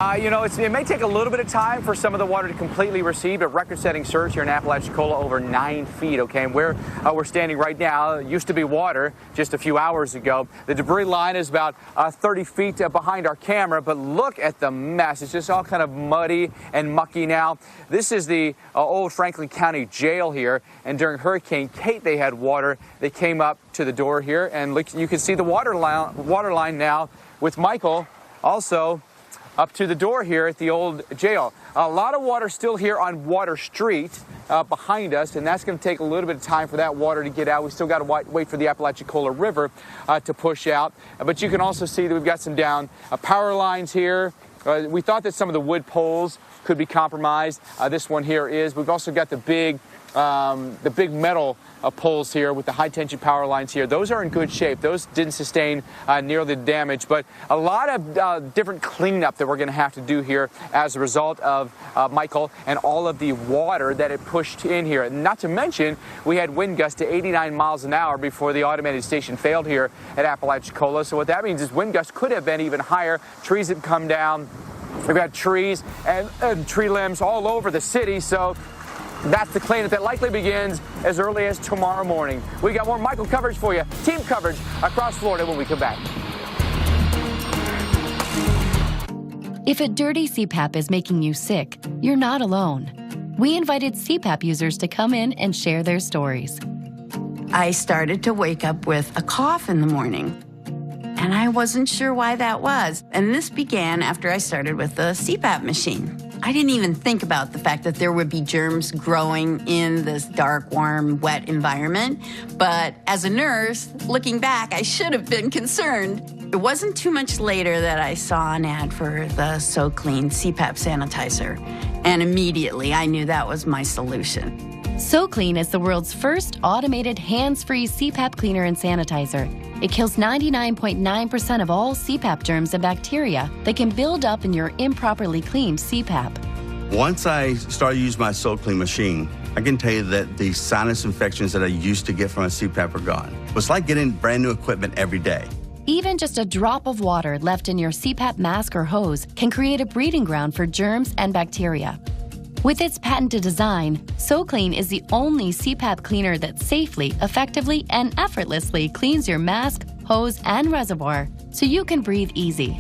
It may take a little bit of time for some of the water to completely recede, but record-setting surge here in Apalachicola over 9 feet, okay? And where we're standing right now, it used to be water just a few hours ago. The debris line is about 30 feet behind our camera, but look at the mess. It's just all kind of muddy and mucky now. This is the old Franklin County Jail here, and during Hurricane Kate, they had water. They came up to the door here, and look, you can see the water line now with Michael also up to the door here at the old jail. A lot of water still here on Water Street behind us, and that's going to take a little bit of time for that water to get out. We still got to wait for the Apalachicola River to push out. But you can also see that we've got some down power lines here. We thought that some of the wood poles could be compromised. This one here is. We've also got the big metal poles here with the high-tension power lines here. Those are in good shape. Those didn't sustain nearly the damage, but a lot of different cleanup that we're going to have to do here as a result of Michael and all of the water that it pushed in here. Not to mention, we had wind gusts to 89 miles an hour before the automated station failed here at Apalachicola. So what that means is wind gusts could have been even higher. Trees have come down. We've got trees and tree limbs all over the city, so that's the cleanup that likely begins as early as tomorrow morning. We got more Michael coverage for you, team coverage across Florida when we come back. If a dirty CPAP is making you sick, you're not alone. We invited CPAP users to come in and share their stories. I started to wake up with a cough in the morning, and I wasn't sure why that was. And this began after I started with the CPAP machine. I didn't even think about the fact that there would be germs growing in this dark, warm, wet environment. But as a nurse, looking back, I should have been concerned. It wasn't too much later that I saw an ad for the So Clean CPAP sanitizer. And immediately I knew that was my solution. So Clean is the world's first automated hands-free CPAP cleaner and sanitizer. It kills 99.9% of all CPAP germs and bacteria that can build up in your improperly cleaned CPAP. Once I started using my So Clean machine, I can tell you that the sinus infections that I used to get from a CPAP are gone. It's like getting brand new equipment every day. Even just a drop of water left in your CPAP mask or hose can create a breeding ground for germs and bacteria. With its patented design, So Clean is the only CPAP cleaner that safely, effectively, and effortlessly cleans your mask, hose, and reservoir so you can breathe easy.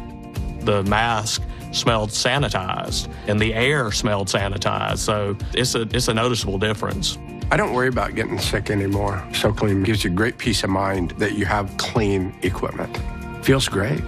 The mask smelled sanitized, and the air smelled sanitized, so it's a noticeable difference. I don't worry about getting sick anymore. So Clean gives you great peace of mind that you have clean equipment. Feels great.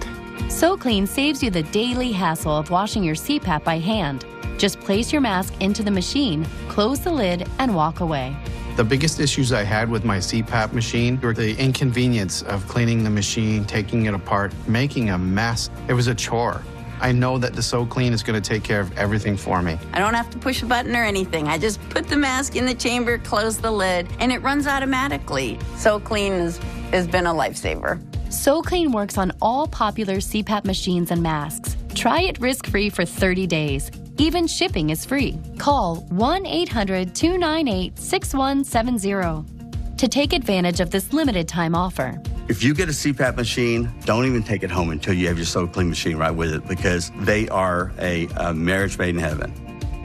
So Clean saves you the daily hassle of washing your CPAP by hand. Just place your mask into the machine, close the lid, and walk away. The biggest issues I had with my CPAP machine were the inconvenience of cleaning the machine, taking it apart, making a mess. It was a chore. I know that the So Clean is going to take care of everything for me. I don't have to push a button or anything. I just put the mask in the chamber, close the lid, and it runs automatically. So Clean has been a lifesaver. So Clean works on all popular CPAP machines and masks. Try it risk-free for 30 days. Even shipping is free. Call 1-800-298-6170 to take advantage of this limited time offer. If you get a CPAP machine, don't even take it home until you have your So Clean machine right with it, because they are a marriage made in heaven.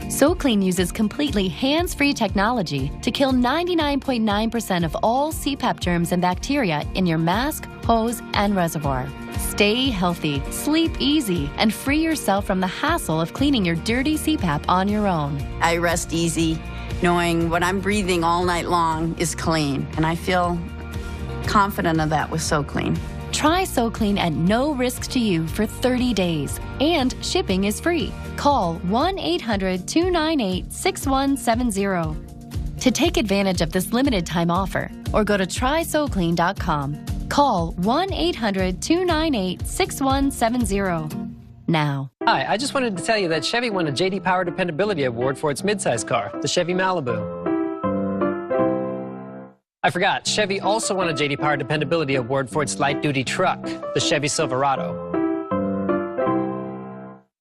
So Clean uses completely hands-free technology to kill 99.9% of all CPAP germs and bacteria in your mask, hose, and reservoir. Stay healthy, sleep easy, and free yourself from the hassle of cleaning your dirty CPAP on your own. I rest easy knowing what I'm breathing all night long is clean, and I feel confident of that with So Clean. Try So Clean at no risk to you for 30 days, and shipping is free. Call 1-800-298-6170 to take advantage of this limited time offer, or go to trysoclean.com. Call 1-800-298-6170 now. Hi, I just wanted to tell you that Chevy won a J.D. Power Dependability Award for its midsize car, the Chevy Malibu. I forgot, Chevy also won a J.D. Power Dependability Award for its light-duty truck, the Chevy Silverado.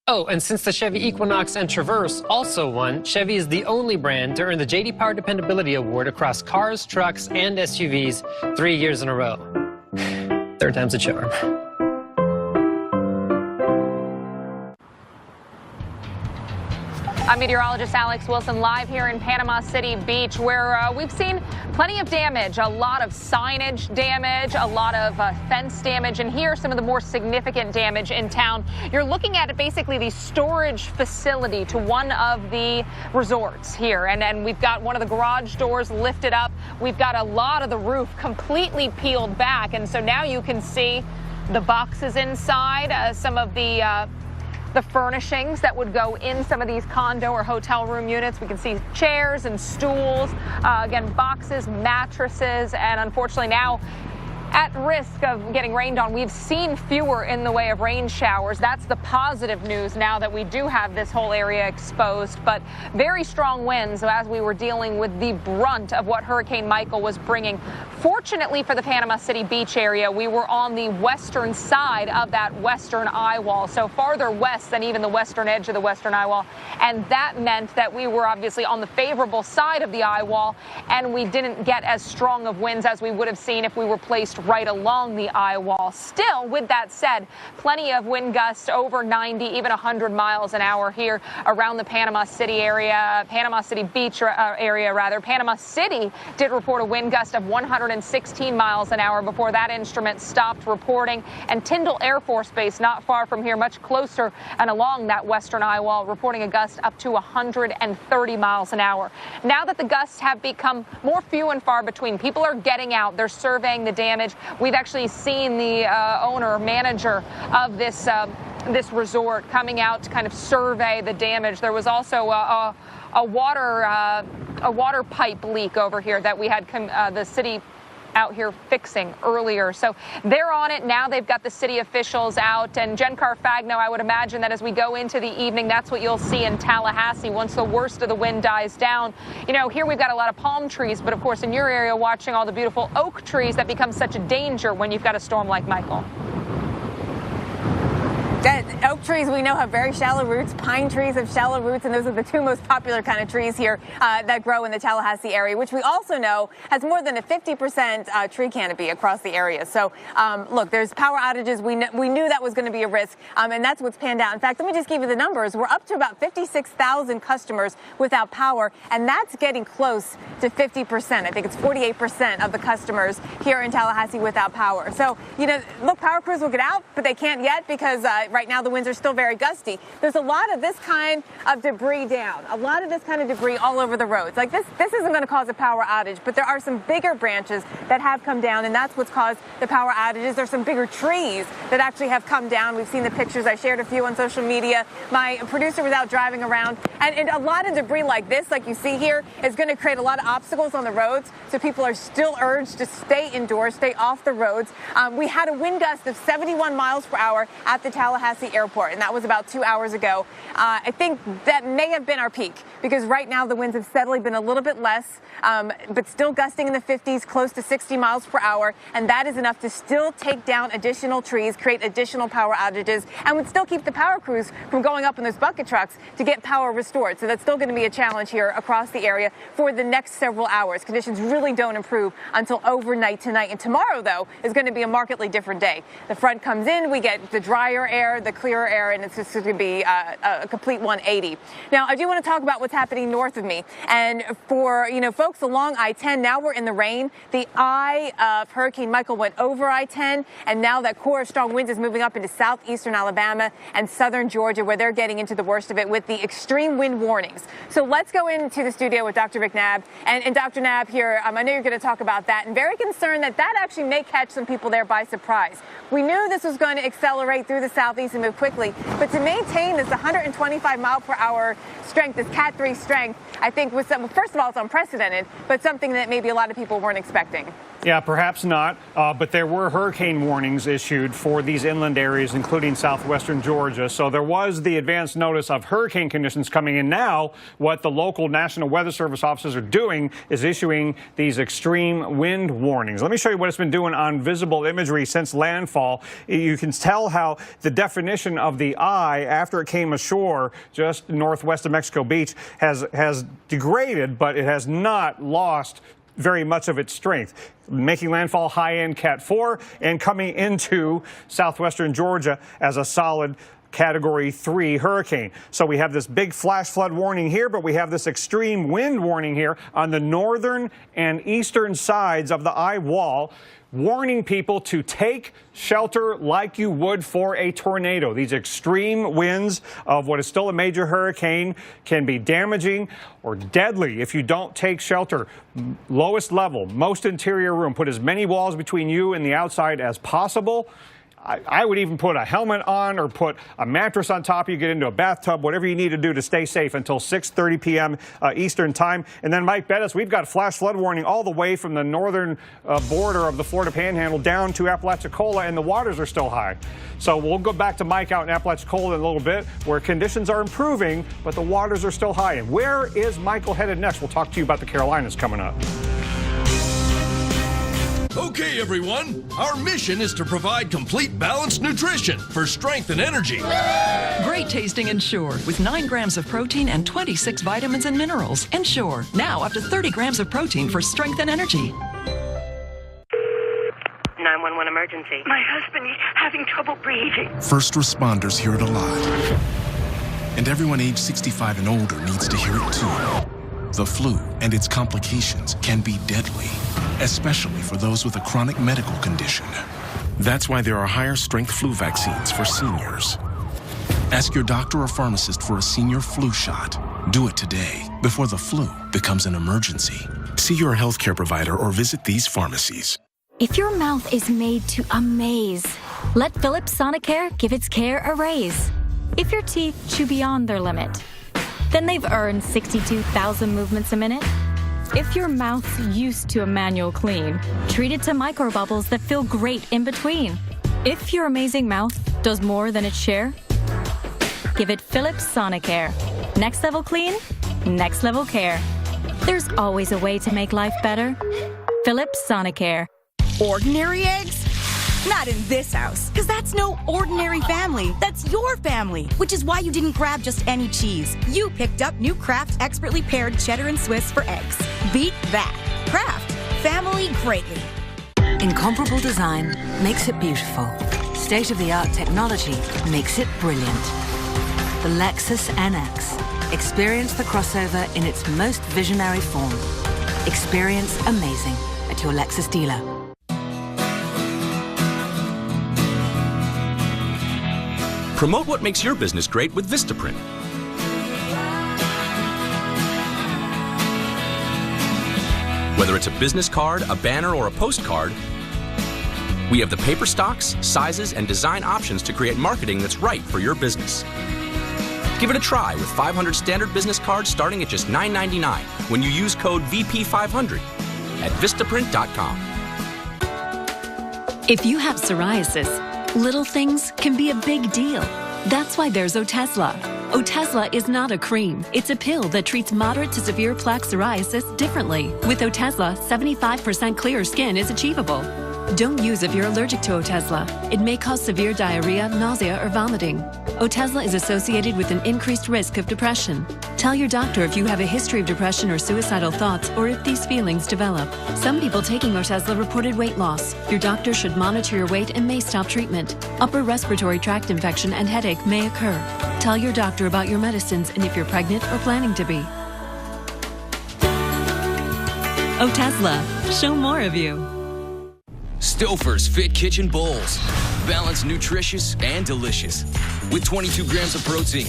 Oh, and since the Chevy Equinox and Traverse also won, Chevy is the only brand to earn the J.D. Power Dependability Award across cars, trucks, and SUVs 3 years in a row. Third time's a charm. I'm meteorologist Alex Wilson live here in Panama City Beach, where we've seen plenty of damage, a lot of signage damage, a lot of fence damage, and here's some of the more significant damage in town. You're looking at basically the storage facility to one of the resorts here, and we've got one of the garage doors lifted up. We've got a lot of the roof completely peeled back, and so now you can see the boxes inside, some of the furnishings that would go in some of these condo or hotel room units. We can see chairs and stools, again, boxes, mattresses, and unfortunately now at risk of getting rained on. We've seen fewer in the way of rain showers. That's the positive news now that we do have this whole area exposed, but very strong winds as we were dealing with the brunt of what Hurricane Michael was bringing. Fortunately for the Panama City Beach area, we were on the western side of that western eye wall, so farther west than even the western edge of the western eye wall, and that meant that we were obviously on the favorable side of the eye wall, and we didn't get as strong of winds as we would have seen if we were placed right along the eye wall. Still, with that said, plenty of wind gusts over 90, even 100 miles an hour here around the Panama City area, Panama City Beach area rather. Panama City did report a wind gust of 116 miles an hour before that instrument stopped reporting. And Tyndall Air Force Base, not far from here, much closer and along that western eye wall, reporting a gust up to 130 miles an hour. Now that the gusts have become more few and far between, people are getting out, they're surveying the damage. We've actually seen the owner, manager of this resort coming out to kind of survey the damage. There was also a water pipe leak over here that we had the city out here fixing earlier. So they're on it now. They've got the city officials out. And Jen Carfagno, I would imagine that as we go into the evening, that's what you'll see in Tallahassee once the worst of the wind dies down. You know, here we've got a lot of palm trees, but of course in your area watching all the beautiful oak trees that become such a danger when you've got a storm like Michael. Oak trees, we know, have very shallow roots. Pine trees have shallow roots, and those are the two most popular kind of trees here that grow in the Tallahassee area, which we also know has more than a 50% tree canopy across the area. So, look, there's power outages. We knew that was going to be a risk, and that's what's panned out. In fact, let me just give you the numbers. We're up to about 56,000 customers without power, and that's getting close to 50%. I think it's 48% of the customers here in Tallahassee without power. So, you know, look, power crews will get out, but they can't yet because right now the winds are still very gusty. There's a lot of this kind of debris down, a lot of this kind of debris all over the roads. Like this isn't going to cause a power outage, but there are some bigger branches that have come down, and that's what's caused the power outages. There's some bigger trees that actually have come down. We've seen the pictures. I shared a few on social media. My producer was out driving around, and a lot of debris like this, like you see here, is going to create a lot of obstacles on the roads, so people are still urged to stay indoors, stay off the roads. We had a wind gust of 71 miles per hour at the Tallahassee Airport, and that was about 2 hours ago. I think that may have been our peak because right now the winds have steadily been a little bit less, but still gusting in the 50s, close to 60 miles per hour, and that is enough to still take down additional trees, create additional power outages, and would still keep the power crews from going up in those bucket trucks to get power restored. So that's still going to be a challenge here across the area for the next several hours. Conditions really don't improve until overnight tonight, and tomorrow, though, is going to be a markedly different day. The front comes in, we get the drier air, the clearer air, and it's just going to be a complete 180. Now, I do want to talk about what's happening north of me, and for folks along I-10, now we're in the rain. The eye of Hurricane Michael went over I-10, and now that core of strong winds is moving up into southeastern Alabama and southern Georgia, where they're getting into the worst of it with the extreme wind warnings. So let's go into the studio with Dr. McNabb, and Dr. Knabb here. I know you're going to talk about that, and very concerned that actually may catch some people there by surprise. We knew this was going to accelerate through the southeast and move quickly, but to maintain this 125 mile per hour strength, this Cat 3 strength, I think was first of all, it's unprecedented, but something that maybe a lot of people weren't expecting. Yeah, perhaps not, but there were hurricane warnings issued for these inland areas, including southwestern Georgia. So there was the advance notice of hurricane conditions coming in. Now, what the local National Weather Service offices are doing is issuing these extreme wind warnings. Let me show you what it's been doing on visible imagery since landfall. You can tell how the definition of the eye after it came ashore just northwest of Mexico Beach has degraded, but it has not lost very much of its strength, making landfall high-end Cat 4 and coming into southwestern Georgia as a solid Category 3 hurricane. So we have this big flash flood warning here, but we have this extreme wind warning here on the northern and eastern sides of the eye wall, warning people to take shelter like you would for a tornado. These extreme winds of what is still a major hurricane can be damaging or deadly if you don't take shelter. Lowest level, most interior room. Put as many walls between you and the outside as possible. I would even put a helmet on or put a mattress on top of you, get into a bathtub, whatever you need to do to stay safe until 6:30 p.m. Eastern time. And then Mike Bettis, we've got a flash flood warning all the way from the northern border of the Florida Panhandle down to Apalachicola, and the waters are still high. So we'll go back to Mike out in Apalachicola in a little bit, where conditions are improving, but the waters are still high. And where is Michael headed next? We'll talk to you about the Carolinas coming up. Okay, everyone, our mission is to provide complete balanced nutrition for strength and energy. Great tasting Ensure with 9 grams of protein and 26 vitamins and minerals. Ensure, now up to 30 grams of protein for strength and energy. 911 emergency. My husband, he's having trouble breathing. First responders hear it a lot. And everyone age 65 and older needs to hear it too. The flu and its complications can be deadly, especially for those with a chronic medical condition. That's why there are higher strength flu vaccines for seniors. Ask your doctor or pharmacist for a senior flu shot. Do it today before the flu becomes an emergency. See your healthcare provider or visit these pharmacies. If your mouth is made to amaze, let Philips Sonicare give its care a raise. If your teeth chew beyond their limit, then they've earned 62,000 movements a minute. If your mouth's used to a manual clean, treat it to microbubbles that feel great in between. If your amazing mouth does more than its share, give it Philips Sonicare. Next level clean, next level care. There's always a way to make life better. Philips Sonicare. Ordinary eggs? Not in this house, because that's no ordinary family. That's your family, which is why you didn't grab just any cheese. You picked up new Kraft expertly paired cheddar and Swiss for eggs. Beat that. Kraft. Family greatly. Incomparable design makes it beautiful. State-of-the-art technology makes it brilliant. The Lexus NX. Experience the crossover in its most visionary form. Experience amazing at your Lexus dealer. Promote what makes your business great with Vistaprint. Whether it's a business card, a banner, or a postcard, we have the paper stocks, sizes, and design options to create marketing that's right for your business. Give it a try with 500 standard business cards starting at just $9.99 when you use code VP500 at Vistaprint.com. If you have psoriasis, little things can be a big deal. That's why there's Otezla. Otezla is not a cream. It's a pill that treats moderate to severe plaque psoriasis differently. With Otezla, 75% clear skin is achievable. Don't use if you're allergic to Otezla. It may cause severe diarrhea, nausea, or vomiting. Otezla is associated with an increased risk of depression. Tell your doctor if you have a history of depression or suicidal thoughts, or if these feelings develop. Some people taking Otezla reported weight loss. Your doctor should monitor your weight and may stop treatment. Upper respiratory tract infection and headache may occur. Tell your doctor about your medicines and if you're pregnant or planning to be. Otezla, show more of you. Stouffer's Fit Kitchen Bowls. Balanced, nutritious, and delicious. With 22 grams of protein,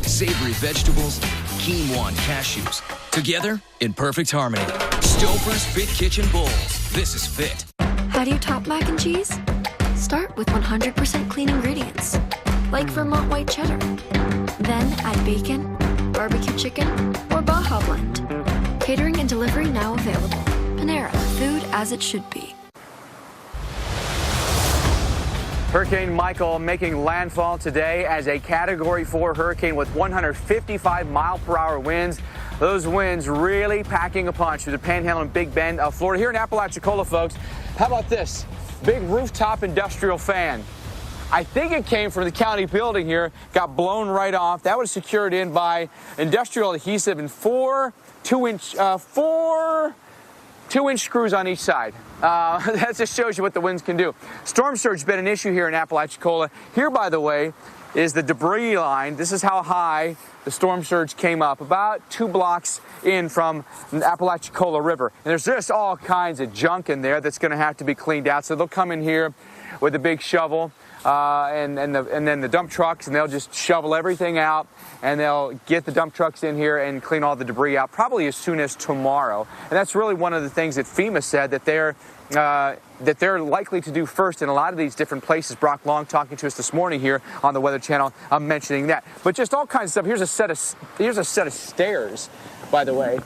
savory vegetables, quinoa and cashews. Together in perfect harmony. Stouffer's Fit Kitchen Bowls. This is fit. How do you top mac and cheese? Start with 100% clean ingredients, like Vermont white cheddar. Then add bacon, barbecue chicken, or Baja blend. Catering and delivery now available. Panera, food as it should be. Hurricane Michael making landfall today as a Category 4 hurricane with 155-mile-per-hour winds. Those winds really packing a punch through the Panhandle and Big Bend of Florida. Here in Apalachicola, folks, how about this? Big rooftop industrial fan. I think it came from the county building here, got blown right off. That was secured in by industrial adhesive and four 2-inch screws on each side. That just shows you what the winds can do. Storm surge has been an issue here in Apalachicola. Here, by the way, is the debris line. This is how high the storm surge came up, about 2 blocks in from the Apalachicola River. And there's just all kinds of junk in there that's going to have to be cleaned out. So they'll come in here with a big shovel and then the dump trucks, and they'll just shovel everything out, and they'll get the dump trucks in here and clean all the debris out probably as soon as tomorrow. And that's really one of the things that FEMA said that they're likely to do first in a lot of these different places. Brock Long talking to us this morning here on the Weather Channel, mentioning that. But just all kinds of stuff. Here's a set of stairs, by the way.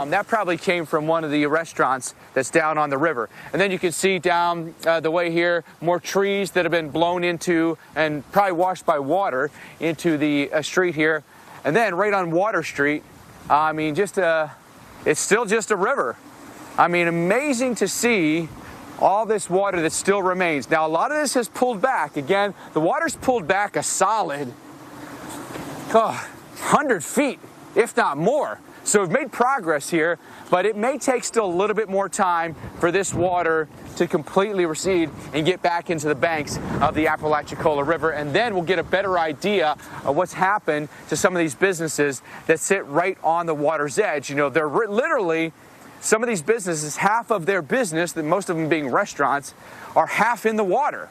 That probably came from one of the restaurants that's down on the river. And then you can see down the way here, more trees that have been blown into and probably washed by water into the street here. And then right on Water Street, I mean, it's still just a river. I mean, amazing to see all this water that still remains. Now, a lot of this has pulled back. Again, the water's pulled back a solid 100 feet, if not more. So we've made progress here, but it may take still a little bit more time for this water to completely recede and get back into the banks of the Apalachicola River. And then we'll get a better idea of what's happened to some of these businesses that sit right on the water's edge. You know, they're literally, some of these businesses, half of their business, most of them being restaurants, are half in the water,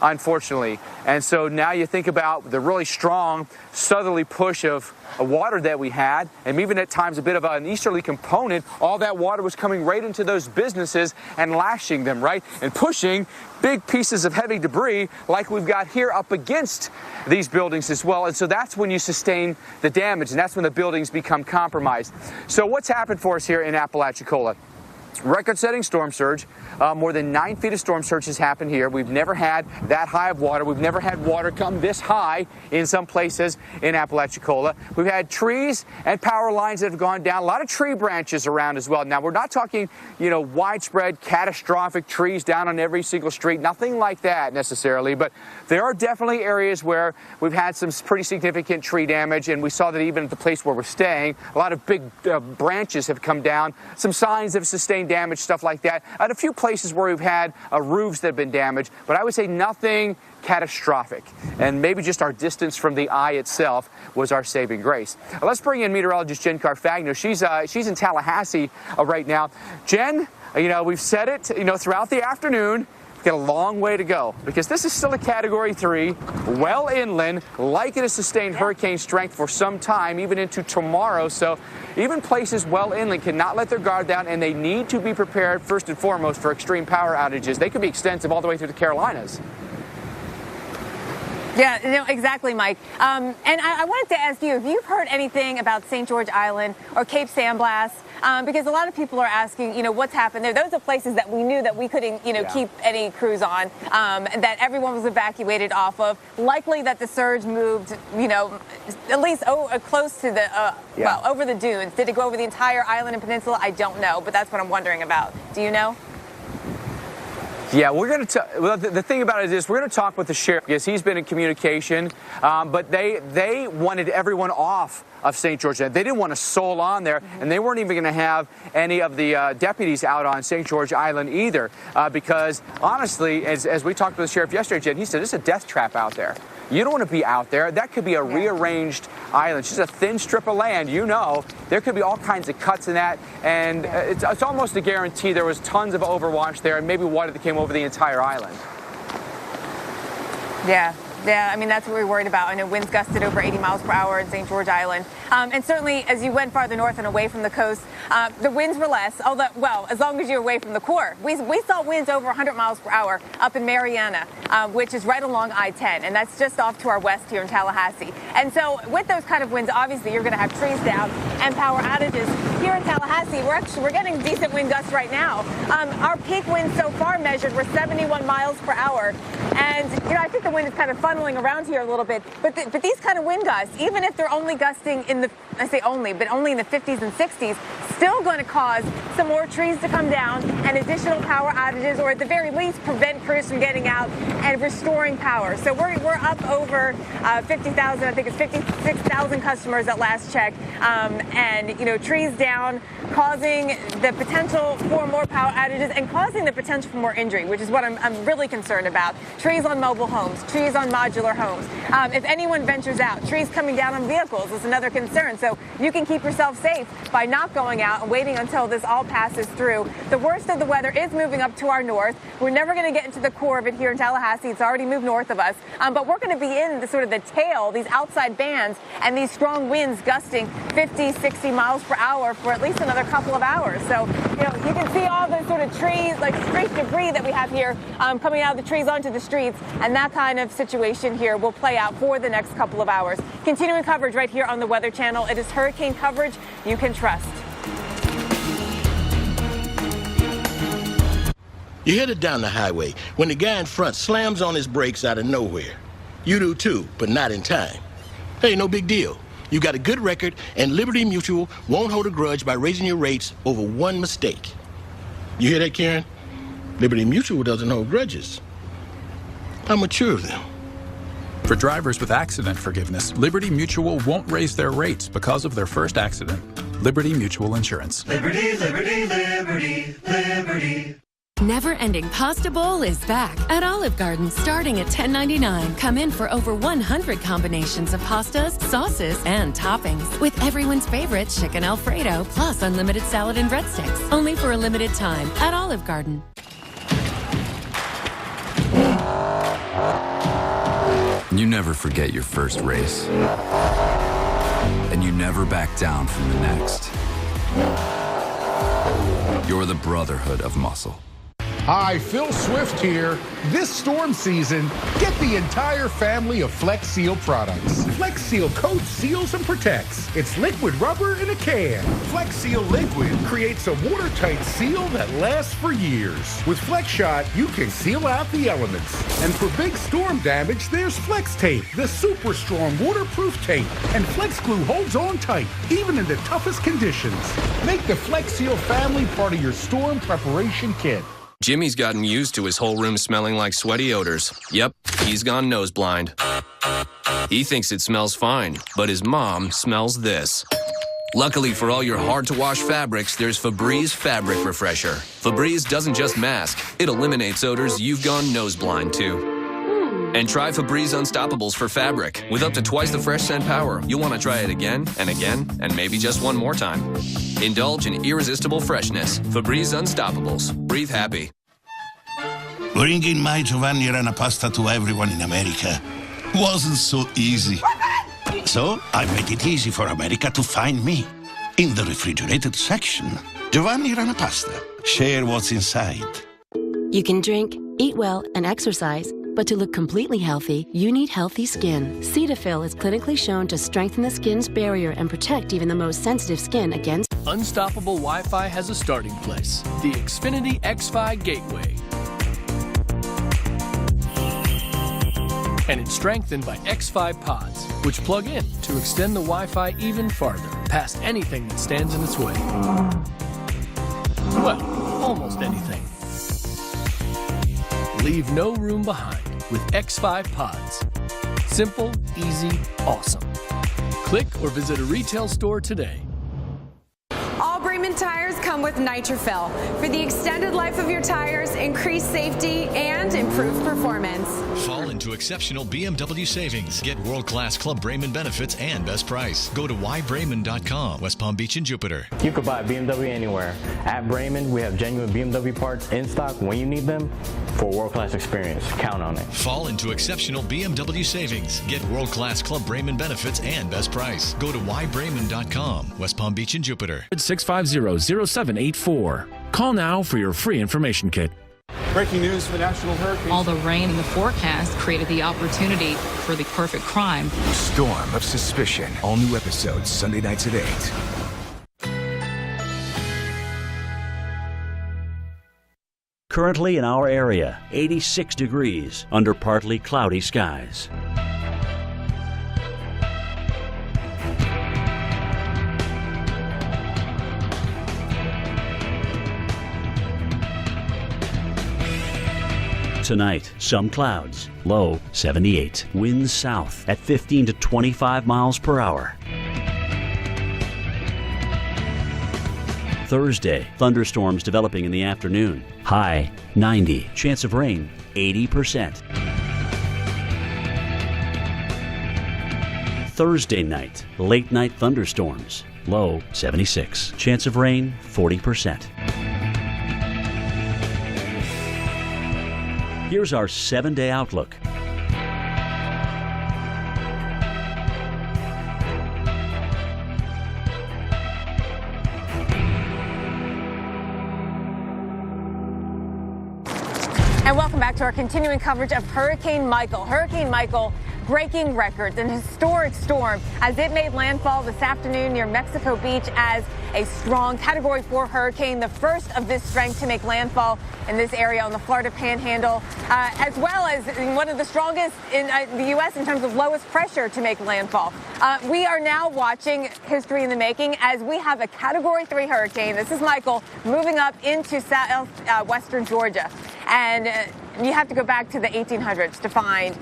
unfortunately. And so now you think about the really strong southerly push of water that we had, and even at times a bit of an easterly component. All that water was coming right into those businesses and lashing them, right? And pushing big pieces of heavy debris like we've got here up against these buildings as well. And so that's when you sustain the damage, and that's when the buildings become compromised. So what's happened for us here in Apalachicola? Record-setting storm surge. More than 9 feet of storm surge has happened here. We've never had that high of water. We've never had water come this high in some places in Apalachicola. We've had trees and power lines that have gone down. A lot of tree branches around as well. Now, we're not talking, widespread, catastrophic trees down on every single street. Nothing like that necessarily. But there are definitely areas where we've had some pretty significant tree damage. And we saw that even at the place where we're staying, a lot of big branches have come down. Some signs of sustained damage, stuff like that. At a few places where we've had roofs that have been damaged, but I would say nothing catastrophic. And maybe just our distance from the eye itself was our saving grace. Let's bring in meteorologist Jen Carfagno. She's in Tallahassee right now. Jen, we've said it, throughout the afternoon. Got a long way to go because this is still a Category 3, well inland, likely to sustain hurricane strength for some time, even into tomorrow. So even places well inland cannot let their guard down, and they need to be prepared first and foremost for extreme power outages. They could be extensive all the way through the Carolinas. Yeah, exactly, Mike. And I wanted to ask you if you've heard anything about St. George Island or Cape San Blas, because a lot of people are asking, what's happened there. Those are places that we knew that we couldn't, keep any crews on, that everyone was evacuated off of. Likely that the surge moved, at least close to the, over the dunes. Did it go over the entire island and peninsula? I don't know, but that's what I'm wondering about. Do you know? Yeah, we're going to. Well, the thing about it is, we're going to talk with the sheriff because he's been in communication. But they wanted everyone off of St. George. They didn't want a soul on there, and they weren't even going to have any of the deputies out on St. George Island either. Because honestly, as we talked to the sheriff yesterday, Jen, he said it's a death trap out there. You don't want to be out there. That could be a rearranged island. It's just a thin strip of land. There could be all kinds of cuts in that. And it's almost a guarantee there was tons of overwash there and maybe water that came over the entire island. Yeah, I mean, that's what we're worried about. I know winds gusted over 80 miles per hour in St. George Island. And certainly, as you went farther north and away from the coast, the winds were less, although, as long as you're away from the core. We saw winds over 100 miles per hour up in Mariana, which is right along I-10, and that's just off to our west here in Tallahassee. And so with those kind of winds, obviously, you're going to have trees down and power outages. Here in Tallahassee, we're getting decent wind gusts right now. Our peak winds so far measured were 71 miles per hour. And, I think the wind is kind of funneling around here a little bit. But these kind of wind gusts, even if they're only gusting in the, I say only, but only in the 50s and 60s, still going to cause some more trees to come down and additional power outages, or at the very least prevent crews from getting out and restoring power. So we're up over 50,000, I think it's 56,000 customers at last check, and trees down, causing the potential for more power outages and causing the potential for more injury, which is what I'm really concerned about. Trees on mobile homes, trees on modular homes. If anyone ventures out, trees coming down on vehicles is another concern. So you can keep yourself safe by not going out and waiting until this all passes through. The worst of the weather is moving up to our north. We're never going to get into the core of it here in Tallahassee. It's already moved north of us. But we're going to be in the sort of the tail, these outside bands, and these strong winds gusting 50, 60 miles per hour for at least another couple of hours. So, you can see all the sort of trees, like street debris that we have here coming out of the trees onto the streets, and that kind of situation here will play out for the next couple of hours. Continuing coverage right here on the Weather Channel. It is hurricane coverage you can trust. You're headed down the highway when the guy in front slams on his brakes out of nowhere. You do too, but not in time. Hey, no big deal. You got a good record, and Liberty Mutual won't hold a grudge by raising your rates over one mistake. You hear that, Karen? Liberty Mutual doesn't hold grudges. How mature of them. For drivers with accident forgiveness, Liberty Mutual won't raise their rates because of their first accident. Liberty Mutual Insurance. Liberty, liberty, liberty, liberty. Never-ending Pasta Bowl is back at Olive Garden, starting at $10.99. Come in for over 100 combinations of pastas, sauces, and toppings, with everyone's favorite chicken Alfredo, plus unlimited salad and breadsticks. Only for a limited time at Olive Garden. You never forget your first race, and you never back down from the next. You're the brotherhood of muscle. Hi, Phil Swift here. This storm season, get the entire family of Flex Seal products. Flex Seal coats, seals, and protects. It's liquid rubber in a can. Flex Seal Liquid creates a watertight seal that lasts for years. With Flex Shot, you can seal out the elements. And for big storm damage, there's Flex Tape, the super strong waterproof tape. And Flex Glue holds on tight, even in the toughest conditions. Make the Flex Seal family part of your storm preparation kit. Jimmy's gotten used to his whole room smelling like sweaty odors. Yep, he's gone nose blind. He thinks it smells fine, but his mom smells this. Luckily for all your hard-to-wash fabrics, there's Febreze Fabric Refresher. Febreze doesn't just mask, it eliminates odors you've gone nose blind to. And try Febreze Unstoppables for fabric. With up to twice the fresh scent power, you'll want to try it again and again, and maybe just one more time. Indulge in irresistible freshness. Febreze Unstoppables. Breathe happy. Bringing my Giovanni Rana pasta to everyone in America wasn't so easy. So I made it easy for America to find me. In the refrigerated section, Giovanni Rana pasta. Share what's inside. You can drink, eat well, and exercise. But to look completely healthy, you need healthy skin. Cetaphil is clinically shown to strengthen the skin's barrier and protect even the most sensitive skin against Unstoppable Wi-Fi has a starting place, the Xfinity X5 Gateway. And it's strengthened by X5 pods, which plug in to extend the Wi-Fi even farther, past anything that stands in its way. Well, almost anything. Leave no room behind with X5 pods. Simple, easy, awesome. Click or visit a retail store today. All Bremen tires come with Nitrofill for the extended life of your tires, increased safety, and improved performance. Fall into exceptional BMW savings. Get world-class Club Bremen benefits and best price. Go to whybremen.com, West Palm Beach and Jupiter. You could buy a BMW anywhere. At Bremen, we have genuine BMW parts in stock when you need them for a world-class experience. Count on it. Fall into exceptional BMW savings. Get world-class Club Bremen benefits and best price. Go to whybremen.com, West Palm Beach and Jupiter. 650-0784. Call now for your free information kit. Breaking news for the National Hurricane. All the rain in the forecast created the opportunity for the perfect crime. Storm of Suspicion. All new episodes Sunday nights at 8. Currently in our area, 86 degrees under partly cloudy skies. Tonight, some clouds, low 78. Winds south at 15 to 25 miles per hour. Thursday, thunderstorms developing in the afternoon. High 90. Chance of rain 80%. Thursday night, late night thunderstorms. Low 76. Chance of rain 40%. Here's our 7-day outlook. And welcome back to our continuing coverage of Hurricane Michael. Hurricane Michael breaking records, an historic storm as it made landfall this afternoon near Mexico Beach as a strong Category 4 hurricane, the first of this strength to make landfall in this area on the Florida Panhandle, as well as one of the strongest in the U.S. in terms of lowest pressure to make landfall. We are now watching history in the making as we have a Category 3 hurricane. This is Michael moving up into southwestern Georgia. And you have to go back to the 1800s to find,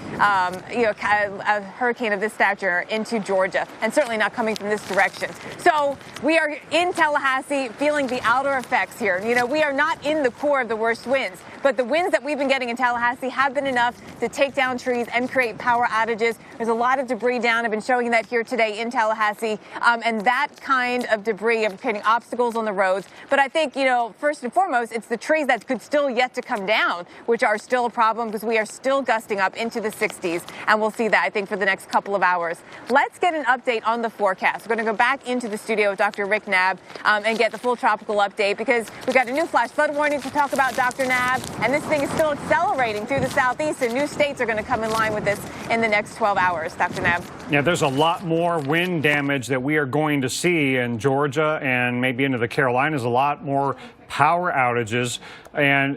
a hurricane of this stature into Georgia, and certainly not coming from this direction. So we are in Tallahassee feeling the outer effects here. You know, we are not in the core of the worst winds, but the winds that we've been getting in Tallahassee have been enough to take down trees and create power outages. There's a lot of debris down. I've been showing that here today in Tallahassee, and that kind of debris of creating obstacles on the roads. But I think, first and foremost, it's the trees that could still yet to come down, which are still a problem because we are still gusting up into the 60s, and we'll see that, I think, for the next couple of hours. Let's get an update on the forecast. We're going to go back into the studio with Dr. Rick Knabb and get the full tropical update because we've got a new flash flood warning to talk about, Dr. Knabb, and this thing is still accelerating through the southeast, and new states are going to come in line with this in the next 12 hours. Dr. Knabb. Yeah, there's a lot more wind damage that we are going to see in Georgia and maybe into the Carolinas, a lot more power outages. And,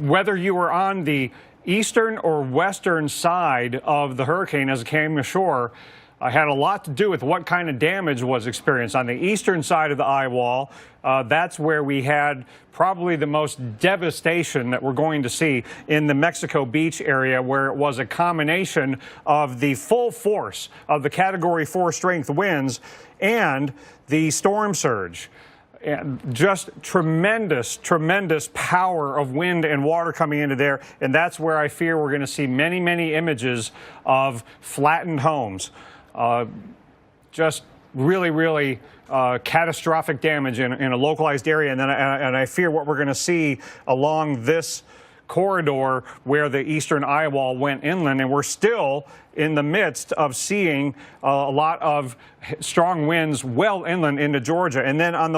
whether you were on the eastern or western side of the hurricane as it came ashore, had a lot to do with what kind of damage was experienced. On the eastern side of the eye wall, that's where we had probably the most devastation that we're going to see in the Mexico Beach area, where it was a combination of the full force of the Category 4 strength winds and the storm surge. And just tremendous power of wind and water coming into there. And that's where I fear we're going to see many, many images of flattened homes. Just really catastrophic damage in a localized area. And I fear what we're going to see along this corridor where the eastern eye wall went inland, and we're still in the midst of seeing a lot of strong winds well inland into Georgia. And then on the